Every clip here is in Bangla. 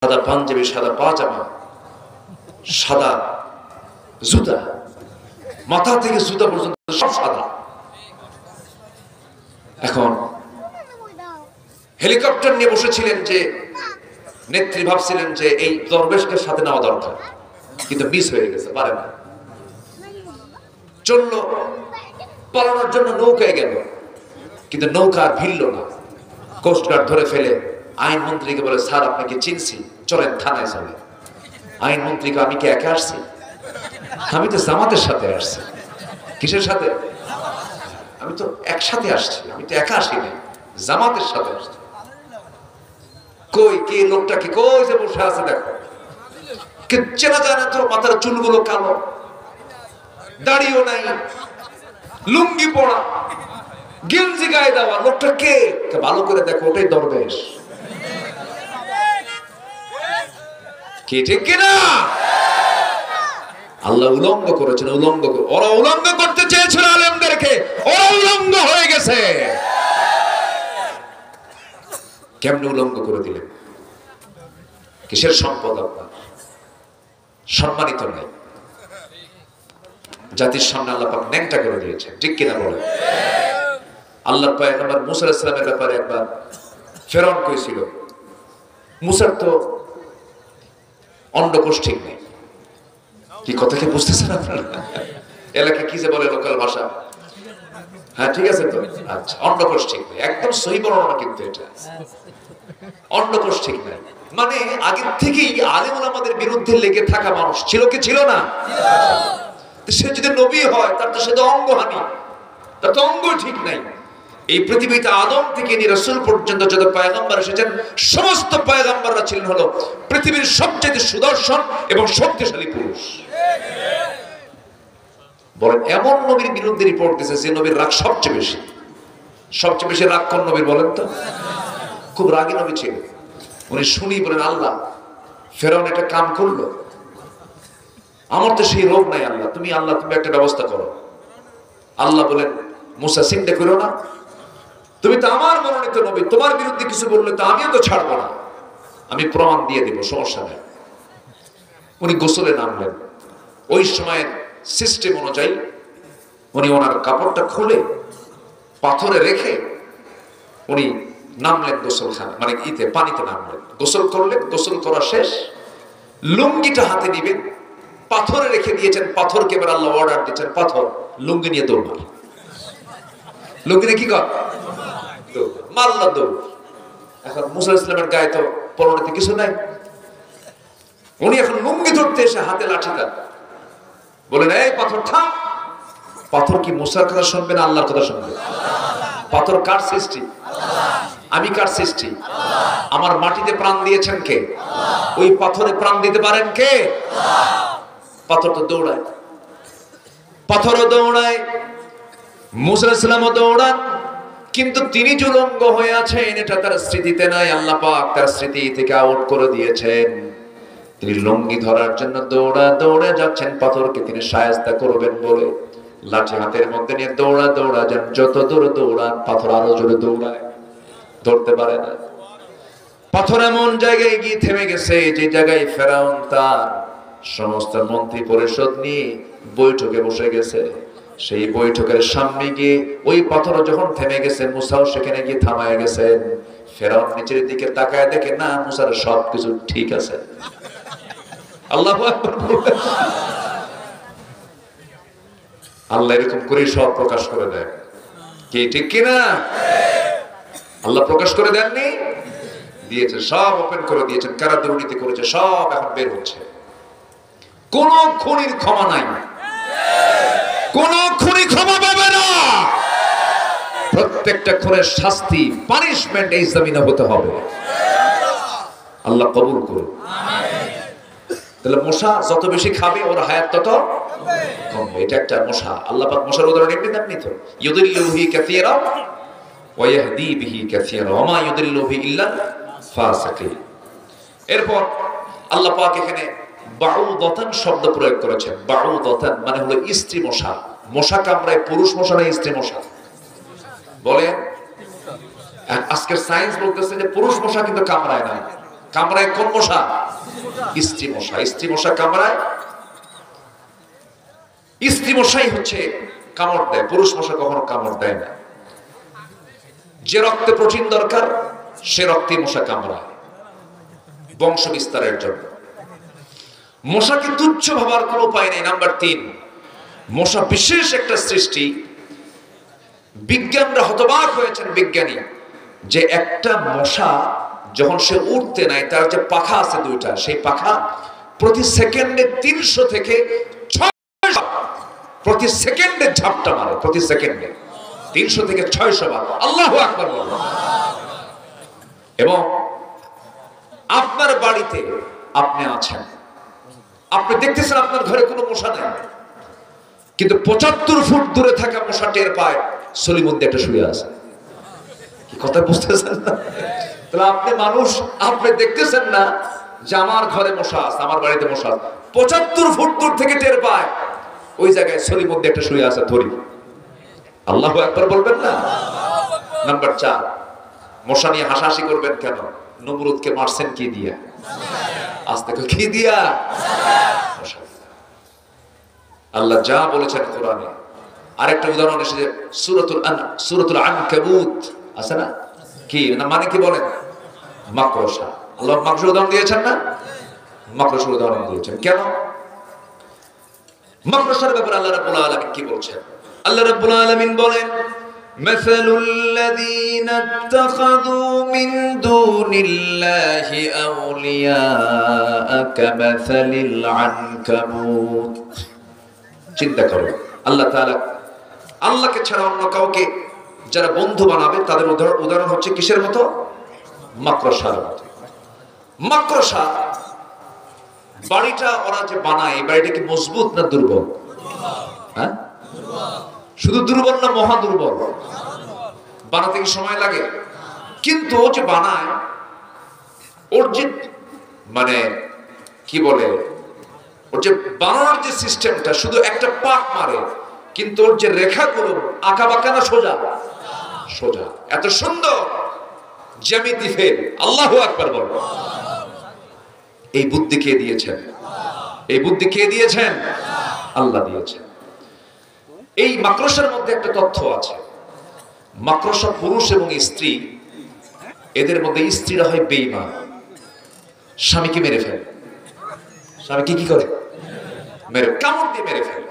সাদা পাঞ্জাবি, সাদা পাজামা, সাদা জুতা, মাথা থেকে জুতা পর্যন্ত সব সাদা। এখন হেলিকপ্টার নিয়ে বসেছিলেন যে নেত্রী, ভাবছিলেন যে এই দরবেশকে সাথে নেওয়া দরকার, কিন্তু মিস হয়ে গেছে, পারে না। চললো, পালানোর জন্য নৌকায় গেল, কিন্তু নৌকা আর ভিড়ল না। কোস্টগার্ড ধরে ফেলে আইনমন্ত্রীকে বলে, স্যার আপনাকে চিনছি, চলেন থানায় চলেন। আইনমন্ত্রীকে, আমি কি একা আসছি? আমি তো জামাতের সাথে আসছি। কিসের সাথে? আমি তো একসাথে আসছি, আমি তো একা আসিনি, জামাতের সাথে আসছি। কই কে লোকটাকে, কই যে বসে আছে দেখো, কে চেনা যায় না তো, মাথার চুলগুলো কালো, দাড়িও নাই, লুঙ্গি পড়া, গেঞ্জি গায়ে দেওয়া, লোকটা কে? ভালো করে দেখো, ওটাই দরবেশ। কি ঠিক কিনা? আল্লাহ উলঙ্গ করেছেন, উলঙ্গ। ওরা উলঙ্গ করতে চেয়েছিল আলেমদেরকে, ওরা উলঙ্গ হয়ে গেছে। কেমনে উলঙ্গ করে দিলেন? কিসের সম্পদ আপনার? সম্মানিত নাই, জাতির সামনে আল্লাহ পাক ন্যাংটা করে দিয়েছে, ঠিক কিনা বলে? আল্লাহর পয়গম্বর মুসা আলাইহিস সালামের ব্যাপারে একবার ফেরাউন কইছিল, মুসার তো অন্ডকোষ ঠিক নেই। কি কথা কি বুঝতেছেন আপনারা? এলাকা কি যে বলে লোকাল ভাষা? হ্যাঁ ঠিক আছে তো, আচ্ছা, অন্ডকোষ ঠিক নেই, একদম সহি বর্ণনা, কিন্তু এটা অন্ডকোষ ঠিক নাই। মানে আগের থেকেই আলেম ওলামাদের বিরুদ্ধে লেগে থাকা মানুষ ছিল কি ছিল না? সে যদি নবী হয়, তার তো সে তো অঙ্গহানি, তার তো অঙ্গ ঠিক নাই। এই পৃথিবীতে আদম থেকে নিয়ে রাসূল পর্যন্ত যত পয়গম্বর এসেছেন, সমস্ত পয়গম্বররা ছিলেন হলো পৃথিবীর সবচেয়ে সুদর্শন এবং শক্তিশালী পুরুষ। বলেন, এমন নবীর বিরুদ্ধে রিপোর্ট দিয়েছে যে নবীর রাগ সবচেয়ে বেশি। সবচেয়ে বেশি রাগ কোন নবীর বলেন তো? খুব রাগী নবী ছিল। উনি শুনি বলেন, আল্লাহ, ফেরাউন একটা কাম করলো, আমার তো সেই রোগ নাই, আল্লাহ তুমি একটা ব্যবস্থা করো। আল্লাহ বলেন, মুসা চিন্তা করো না, তুমি তো আমার মনোনীত নবী, তোমার বিরুদ্ধে কিছু বললে তো আমিও তো ছাড়বো না, আমি প্রমাণ দিয়ে দেব, সমস্যা নেই। উনি গোসলে নামলেন। ওই সময়ের সিস্টেম অনুযায়ী উনি ওনার কাপড়টা খুলে পাথরে রেখে উনি নামলেন গোসলখানা, মানে পানিতে নামলেন, গোসল করলেন। গোসল করা শেষ, লুঙ্গিটা হাতে নিবেন, পাথরে রেখে দিয়েছেন। পাথরকে এবার আল্লাহ অর্ডার দিয়েছেন, পাথর লুঙ্গি নিয়ে দৌড় মার। লুঙ্গি নিয়ে কি কর? মারলা দৌড়। এখন মুসা ইসলামের গায়ে তো পরনেতে কিছু নাই, উনি এখন লুঙ্গি ধরতে এসে হাতে লাঠিটা বলেন, এই পাথর থাম। পাথর কি মুসার কথা শুনবে না আল্লাহর কথা শুনবে? পাথর কার সৃষ্টি? আমি কার সৃষ্টি? আমার মাটিতে প্রাণ দিয়েছেন কে? ওই পাথরে প্রাণ দিতে পারেন কে? পাথর তো দৌড়ায়, পাথরও দৌড়ায়, মুসা ইসলামও দৌড়ান, কিন্তু তিনি উলঙ্গ হয়ে আছেন, এটা তার স্মৃতিতে নাই। আল্লাহ পাক তার স্মৃতি থেকে আউট করে দিয়েছেন। তিনি লুঙ্গি ধরার জন্য দৌড়ে যাচ্ছেন, পাথরকে তিনি শায়েস্তা করবেন বলে লাঠি হাতের মধ্যে নিয়ে দৌড়া যান। যত দূর দৌড়ান, পাথর আরো জোরে দৌড়ায়, ধরতে পারে না। পাথর এমন জায়গায় গিয়ে থেমে গেছে, যে জায়গায় ফেরাউন তার সমস্ত মন্ত্রী পরিষদ নিয়ে বৈঠকে বসে গেছে। সেই বৈঠকের সামনে গিয়ে ওই পাথর যখন থেমে গেছে, মুসাও সেখানে গিয়ে থামায় গেছেন। ফেরাউন নিচের দিকে তাকায় দেখে, না, মুসার সবকিছু ঠিক আছে। আল্লাহু আকবার। আল্লাহ এরকম করে সব প্রকাশ করে দেয়, কি ঠিক কিনা? আল্লাহ প্রকাশ করে দেননি, দিয়েছে, সব ওপেন করে দিয়েছেন। কারা দুর্নীতি করেছে সব এখন বের হচ্ছে। কোন খুনির ক্ষমা নাই, কোন খুনি ক্ষমা পাবে না। প্রত্যেকটা খুনের শাস্তি, পানিশমেন্ট এই জমিনে হতে হবে। আল্লাহ কবুল করুন। তাহলে মশা যত বেশি খাবে ওর হায়াত তত কমবে। এটা একটা মশা। আল্লাহ পাক মশার উদাহরণ এমনি তেমনি তো, ইউদিল্লু বিহি কাসীরা ওয়া ইয়াহদি বিহি কাসীরা ওয়া মা ইউদিল্লু বিহি ইল্লা ফাসিকিন। এরপর আল্লাহ পাক এখানে বাউদাতান শব্দ প্রয়োগ করেছেন। বাউদাতান মানে হলো স্ত্রী মশা। মশা কামড়ায় পুরুষ মশা না স্ত্রী মশা? বলেন, আজকের সায়েন্স বলতেছে যে পুরুষ মশা কিন্তু কামড়ায় না, কামড়ায় কোন মশা? স্ত্রী মশা। স্ত্রী মশা কামড়ায়, স্ত্রী মশাই হচ্ছে কামড় দেয়, পুরুষ মশা কখনো কামড় দেয় না। যে রক্তে প্রোটিন দরকার সে রক্তে মশা কামড়ায় বংশ বিস্তারের জন্য। মশাকে তুচ্ছ ভাবার কোনো উপায় নেই। নাম্বার 3, মশা বিশেষ একটা সৃষ্টি। বিজ্ঞানরা হতবাক হয়েছেন, বিজ্ঞানী, যে একটা মশা যখন সে উঠতে নাই, তার যে পাখা আছে দুইটা, সেই পাখা প্রতি সেকেন্ডে 300 থেকে 600 প্রতি সেকেন্ডে ঝাপটা মারে। প্রতি সেকেন্ডে 300 থেকে 600 বার। আল্লাহু আকবার বলুন। এবং আপনার বাড়িতে আপনি আছেন, আপনি দেখতেছেন আপনার ঘরে কোনো মশা নেই, কিন্তু 75 ফুট দূরে থাকা মশা টের পায় সলির মধ্যে একটা শুয়ে আছে। কি কথা বুঝতেছেন না? তাহলে আপনি মানুষ, আপনি দেখতেছেন না যে আমার ঘরে মশা আছে, আমার বাড়িতে মশা আছে, 75 ফুট দূর থেকে টের পায় ওই জায়গায় সলির মধ্যে একটা শুয়ে আছে, ধরি। আল্লাহু আকবার বলবেন না? নাম্বার 4, মশা নিয়ে হাসাহাসি করবেন কেন? নমরুদকে মারছেন কি দিয়া? আজ থেকে কি দিয়া? আল্লাহ যা বলেছেন কোরআনে। আরেকটা উদাহরণ এসেছে সূরাতুল আনকাবুত, আছে না? কি না মানে কি বলেন? মাকড়সা। আল্লাহ মাকড়সার উদাহরণ দিয়েছেন না? মাকড়সার উদাহরণ দিয়েছেন কেন? মাকড়সার ব্যাপারে আল্লাহ রাব্বুল আলামিন কি বলছেন? আল্লাহ রাব্বুল আলামিন বলেন, মাসালুল লাযীনা ইত্তাখাযু মিন দুনিল্লাহি আউলিয়া কামাসালিল আনকাবুত। চিন্তা করো, আল্লাহ তাআলা আল্লাহকে ছাড়া অন্য কাউকে যারা বন্ধু বানাবে তাদের উদাহরণ হচ্ছে কিসের মতো? মাকড়সার মতো। মাকড়সা বাড়িটা ওরা যে বানায়, এই বাড়িটা কি মজবুত না দুর্বল? হ্যাঁ, শুধু দুর্বল না মহা দুর্বল? বানাতে কি সময় লাগে? কিন্তু ও যে বানায়, ওর যে মানে কি বলে, ওর যে বানানোর যে সিস্টেমটা, শুধু একটা পাক মারে, কিন্তু ওর যে রেখাগুলো আঁকা বাঁকা না সোজা? সোজা। এত সুন্দর জ্যামিতি ফেল। আল্লাহু আকবার বল। এই বুদ্ধি কে দিয়েছেন? এই বুদ্ধি কে দিয়েছেন? আল্লাহ দিয়েছেন। এই মাকড়সার মধ্যে একটা তথ্য আছে। মাকড়সা পুরুষ এবং স্ত্রী, এদের মধ্যে স্ত্রীরা হয় বেঈমান, স্বামীকে মেরে ফেলে। স্বামীকে কি করে? মেরে, কামড় দিয়ে মেরে ফেলে।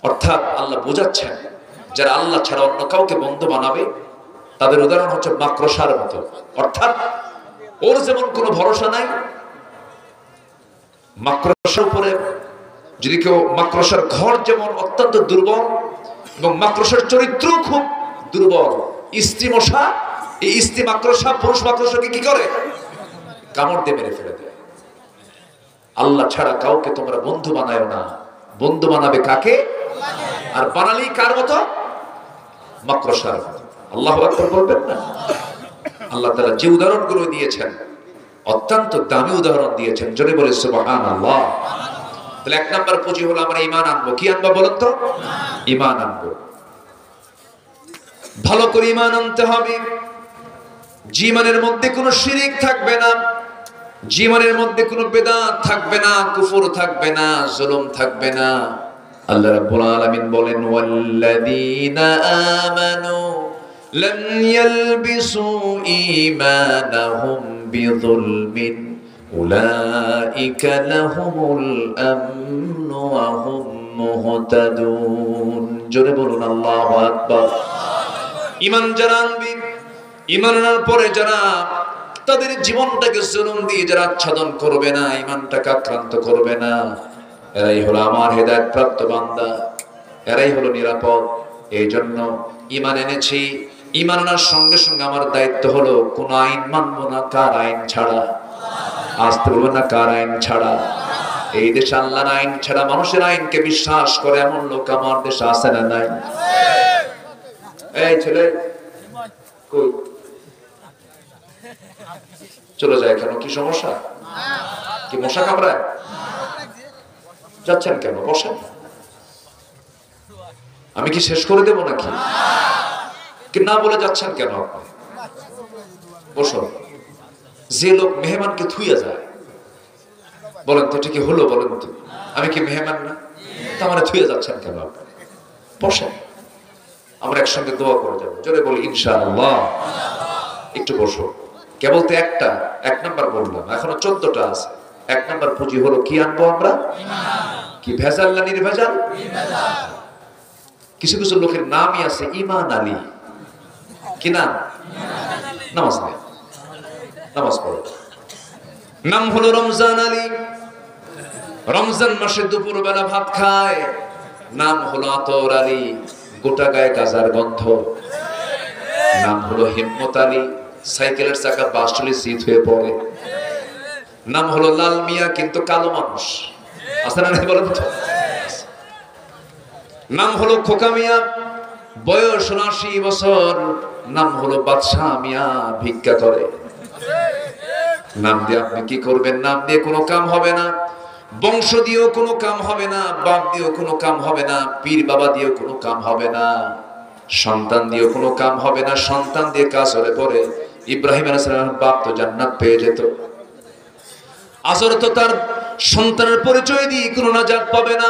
অর্থাৎ আল্লাহ বোঝাচ্ছেন যারা আল্লাহ ছাড়া অন্য কাউকে বন্ধু বানাবে তাদের উদাহরণ হচ্ছে মাকড়সার মতো। অর্থাৎ ওর যেমন কোনো ভরসা নাই, মাকড়সার উপরে যদি কেউ, মাকড়সার ঘর যেমন অত্যন্ত দুর্বল এবং মাকড়সার চরিত্র খুব দুর্বল। স্ত্রী মশা, এই স্ত্রী মাকড়সা পুরুষ মাকড়সাকে কি করে? কামড় দিয়ে মেরে ফেলে দেয়। আল্লাহ ছাড়া কাউকে তোমরা বন্ধু বানায় না। বন্ধু বানাবে কাকে? আর বানালি কার মতো? মাকড়সার মতো। আল্লাহু আকবার বলবেন না? আল্লাহ তাআলা যে উদাহরণগুলো দিয়েছেন অত্যন্ত দামি উদাহরণ দিয়েছেন, জোরে বলে সুবহানাল্লাহ। তাহলে 1 নাম্বার পুঁজি হলো আমরা ঈমান আনবো। কি আনবো বলেন তো? ঈমান আনবো। ভালো করে ঈমান আনতে হবে। জীবনের মধ্যে কোনো শিরিক থাকবে না, জীবনের মধ্যে কোনো বেদাত থাকবে না, কুফর থাকবে না, জুলুম থাকবে না। আল্লাহ রাব্বুল আলামিন বলেন, ওয়াল্লাযীনা আমানু লাম ইয়ালবিসু ঈমানাহুম বিযুলমিন উলাইকা লাহুমুল আমনু ওয়া হুম মুহতাদুন। জোরে বলুন আল্লাহু আকবার। ঈমান যারা আনবে, ঈমান আনার পরে যারা তাদের জীবনটাকে জুলুম দিয়ে যারা আচ্ছাদন করবে না, ঈমানটাকে আক্রান্ত করবে না, এরাই হলো আমার হেদায়েত প্রাপ্ত বান্দা, এরাই হলো নিরাপদ। এই জন্য ঈমান এনেছি, ঈমান আনার সঙ্গে সঙ্গে আমার দায়িত্ব হলো কোন আইন মানবো না। কার আইন ছাড়া? আসতে বলবো না, কার আইন ছাড়া? এই দেশে আল্লাহর আইন ছাড়া মানুষের আইনকে বিশ্বাস করে এমন লোক আমার দেশে আছে না নাই? এই ছেলে কই চলে যায় কেন? কি সমস্যা? কি মশা কামড়ায়? যাচ্ছেন কেন? বসেন। আমি কি শেষ করে দেব নাকি? কি না বলে যাচ্ছেন কেন আপনি? বসুন। যে লোক মেহমানকে থুইয়া যায়, বলেন তো ঠিক হলো? বলেন তো, আমি কি মেহমান না? তা মানে থুইয়া যাচ্ছেন কেন? বসেন, আমরা একসঙ্গে দোয়া করে যাবো। জোরে বলি ইনশাআল্লাহ। একটু বসো। কেবল তো এক নাম্বার বললাম, এখনো 14টা আছে। 1 নাম্বার পুঁজি হলো কি আনবো আমরা? কি ভেজাল না নির্ভেজাল? কিছু কিছু লোকের নামই আছে ইমান আলী। কি নাম? নামাজ নেই, নামাজ পড়ে। নাম হলো রমজান আলী, রমজান মাসে দুপুর বেলা ভাত খায়। নাম হলো আতর আলী, গোটা গায়ে গাজার গন্ধ। নাম হলো হিম্মত আলী, সাইকেলের চাকা বাসটলি সিট হয়ে পড়ে। নাম হলো লাল মিয়া, কিন্তু কালো মানুষ আছে না? বলেন তো। নাম হলো খোকা মিয়া, বয়স 80 বছর। নাম হলো বাদশাহ মিয়া, ভিক্ষা করে। নাম দিয়ে আপনি কি করবেন? নাম দিয়ে কোনো কাম হবে না, বংশ দিয়েও কোনো কাম হবে না, বাপ দিয়েও কোনো কাম হবে না, পীর বাবা দিয়েও কোনো কাম হবে না, সন্তান দিয়েও কোনো কাম হবে না। সন্তান দিয়ে কাজ হলে পরে ইব্রাহিম আলাইহিস সালামের বাপ তো জান্নাত পেয়ে যেত, আজর তো তার সন্তানের পরিচয় দিয়ে কোনো নাজাত পাবে না।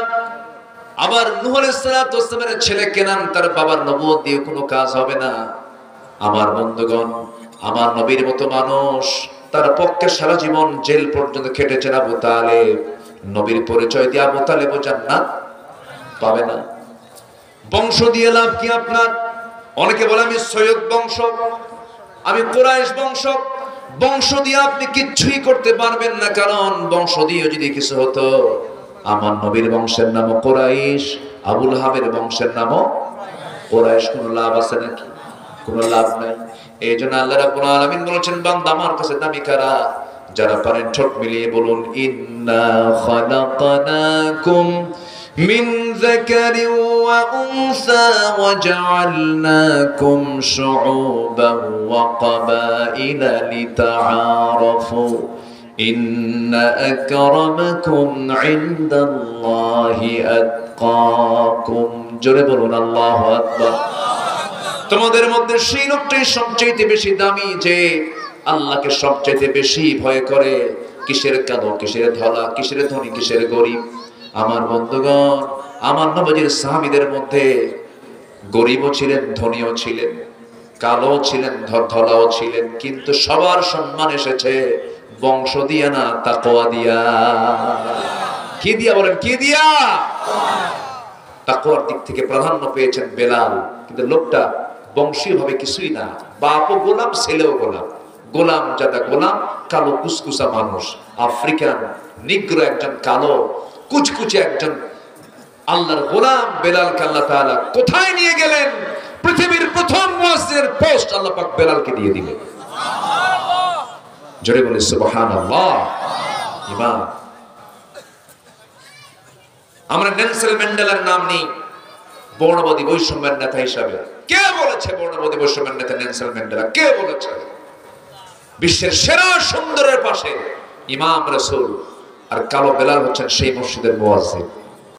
আবার নূহ আলাইহিস সালামের ছেলে কেনান, তার বাবার নবুয়ত দিয়ে কোনো কাজ হবে না। আমার বন্ধুগণ, আমার নবীর মতো মানুষ, তার পক্ষে সারা জীবন জেল পর্যন্ত খেটেছেন আবু তালেব। নবীর পরিচয় দিয়ে আবু তালেবও জান্নাত পাবে না। বংশ দিয়ে লাভ কি আপনার? অনেকে বলে আমি সৈয়দ বংশ, আমি কুরাইশ বংশ। বংশ দিয়ে আপনি কিচ্ছুই করতে পারবেন না, কারণ বংশ দিয়ে যদি কিছু হতো, আমার নবীর বংশের নামও কুরাইশ, আবুল হাবের বংশের নামও কুরাইশ। কোনো লাভ আছে নাকি? কোনো লাভ নাই। এই জন্য আল্লাহ রাব্বুল আলামিন বলেছেন, বান্দা আমার কাছে দামি কারা? যারা পারেন ঠোঁট মিলিয়ে বলুন, ইন্না খালাকনাকুম মিন যাকারিন ওয়া উনসা ওয়া জাআলনাকুম শুউবান ওয়া ক্বাবাইলা লিতাআরাফু ইন্না আকরামাকুম ইনদাল্লাহি আতকাকুম। জোরে বলুন আল্লাহু আকবার। তোমাদের মধ্যে সেই লোকটাই সবচেয়ে বেশি দামি, যে আল্লাহকে সবচেয়ে বেশি ভয় করে। কিসের কালো, কিসের ধলা, কিসের ধনী, কিসের গরিব? আমার বন্ধুগণ, আমার নবীর সাহাবীদের মধ্যে গরিবও ছিলেন, ধনীও ছিলেন, কালো ছিলেন, ধলাও ছিলেন, কিন্তু সবার সম্মান এসেছে বংশ দিয়া না, তাকওয়া দিয়া। কি দিয়া বলেন? কি দিয়া? তাকওয়ার দিক থেকে প্রাধান্য পেয়েছেন বেলাল। কিন্তু লোকটা বংশীয় ভাবে কিছুই না, বাপও গোলাম, ছেলেও গোলাম, গোলাম জাদা গোলাম, কালো কুসকুসা মানুষ, আফ্রিকান নিগ্রো একজন, কালো কুচকুচে একজন আল্লাহর গোলাম। বেলালকে আল্লাহ তাআলা কোথায় নিয়ে গেলেন? পৃথিবীর প্রথম মুয়াজ্জিনের পোস্ট আল্লাহ পাক বেলালকে দিয়ে দিলেন। জোরে বলে সুবহানাল্লাহ। ইমাম, আমরা নেলসন ম্যান্ডেলার নাম নেই বর্ণবাদী বৈষম্যের নেতা হিসাবে। কে বলেছে বর্ণবাদী বৈষম্যের নেতা নেলসন ম্যান্ডেলা? কে বলেছে? বিশ্বের সেরা সুন্দরের পাশে ইমাম রাসূল, আর কালো বেলাল হচ্ছেন সেই মসজিদের মুয়াজ্জিন।